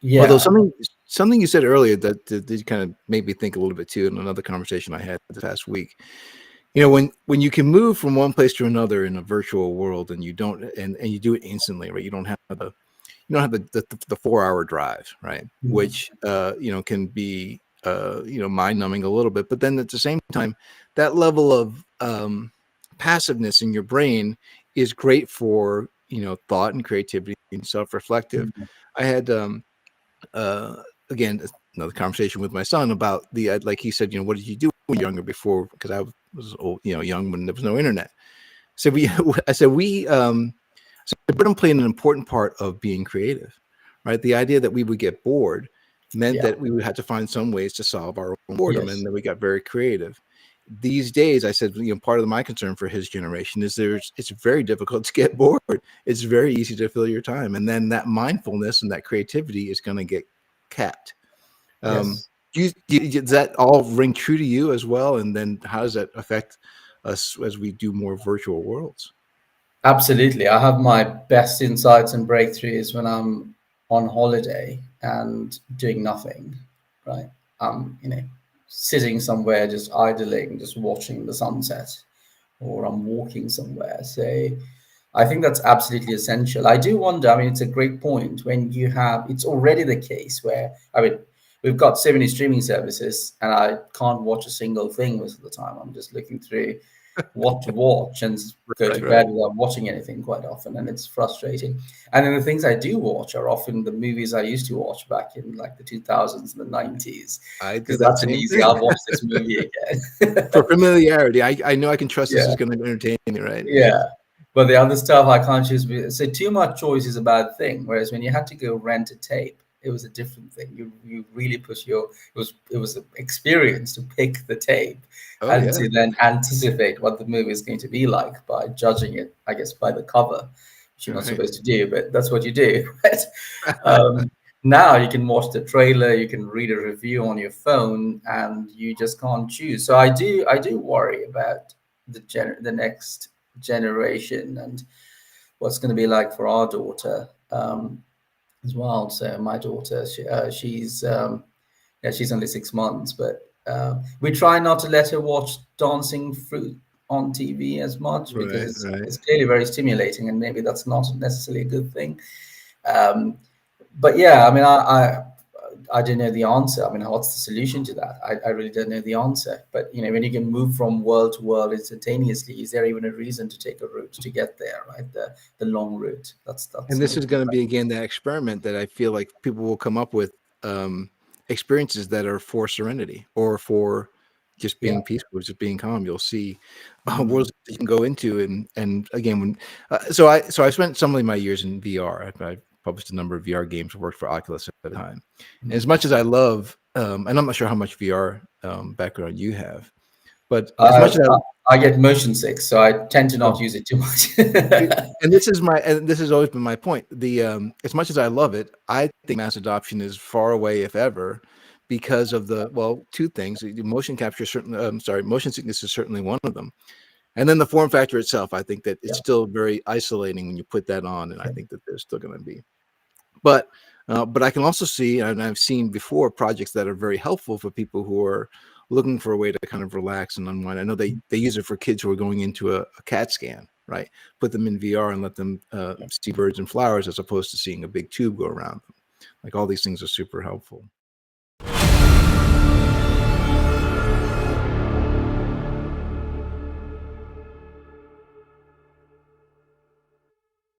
Although Yeah. something you said earlier that did kind of made me think a little bit too in another conversation I had this past week. You know, when you can move from one place to another in a virtual world and you don't and you do it instantly, right? You don't have the 4 hour drive, right? Mhm. Which can be mind numbing a little bit, but then at the same time, that level of passiveness in your brain is great for thought and creativity and self reflective. Mhm. I had uh, again another conversation with my son about like he said, what did you do when you were younger before? Because I was old, young when there was no internet. So I said so boredom played an important part of being creative, right? The idea that we would get bored meant Yeah. that we would have to find some ways to solve our own boredom, and Yes. then we got very creative. These days, I said, part of my concern for his generation is it's very difficult to get bored. It's very easy to fill your time, and then that mindfulness and that creativity is going to get capped. Um, Yes. does that all ring true to you as well? And then how does that affect us as we do more virtual worlds? Absolutely. I have my best insights and breakthroughs when I'm on holiday and doing nothing, right? Sitting somewhere, just idling, just watching the sunset, or I'm walking somewhere. So I think that's absolutely essential. I do wonder, I mean, it's a great point when it's already the case where, I mean, we've got so many streaming services and I can't watch a single thing most of the time. I'm just looking through what to watch and go to Right, bed right. without watching anything quite often, and it's frustrating. And then the things I do watch are often the movies I used to watch back in like the 2000s and the 90s, I do because that that's an same easy, thing. I'll watch this movie again. For familiarity, I know I can trust this Yeah, is going to entertain me, right? yeah. But the other stuff I can't choose. So too much choice is a bad thing. Whereas when you had to go rent a tape, it was a different thing. You really put it was an experience to pick the tape Oh and yeah. to then anticipate what the movie is going to be like by judging it, I guess, by the cover, which you're not Right. supposed to do, but that's what you do, right? Um, Now you can watch the trailer, you can read a review on your phone, and you just can't choose. So I do worry about the next generation and what's going to be like for our daughter as well. So my daughter, she's only 6 months, but we try not to let her watch dancing fruit on TV as much because Right, it's, right. it's clearly very stimulating, and maybe that's not necessarily a good thing. Um, but yeah, I mean, I don't know the answer. I mean, what's the solution to that? I really don't know the answer. But when you can move from world to world instantaneously, is there even a reason to take a route to get there? Right, the long route. That's And this maybe is the going to be question. again that experiment that I feel like people will come up with experiences that are for serenity or for just Yeah. being peaceful, just being calm. You'll see Mm. worlds that you can go into, and again, when so I spent some of my years in VR. I published a number of VR games, worked for Oculus at the time. And as Mm. much as I love, and I'm not sure how much VR background you have, but as I, much as I I get motion sick, so I tend to I not use it too much. and this has always been my point. The as much as I love it, I think mass adoption is far away, if ever, because of two things. The motion capture certainly, motion sickness is certainly one of them, and then the form factor itself. I think that it's Yeah. still very isolating when you put that on, and I Yeah. think that there's still going to be. But I can also see, and I've seen before, projects that are very helpful for people who are looking for a way to kind of relax and unwind. I know they use it for kids who are going into a CAT scan, right? Put them in VR and let them see birds and flowers as opposed to seeing a big tube go around them. Like all these things are super helpful.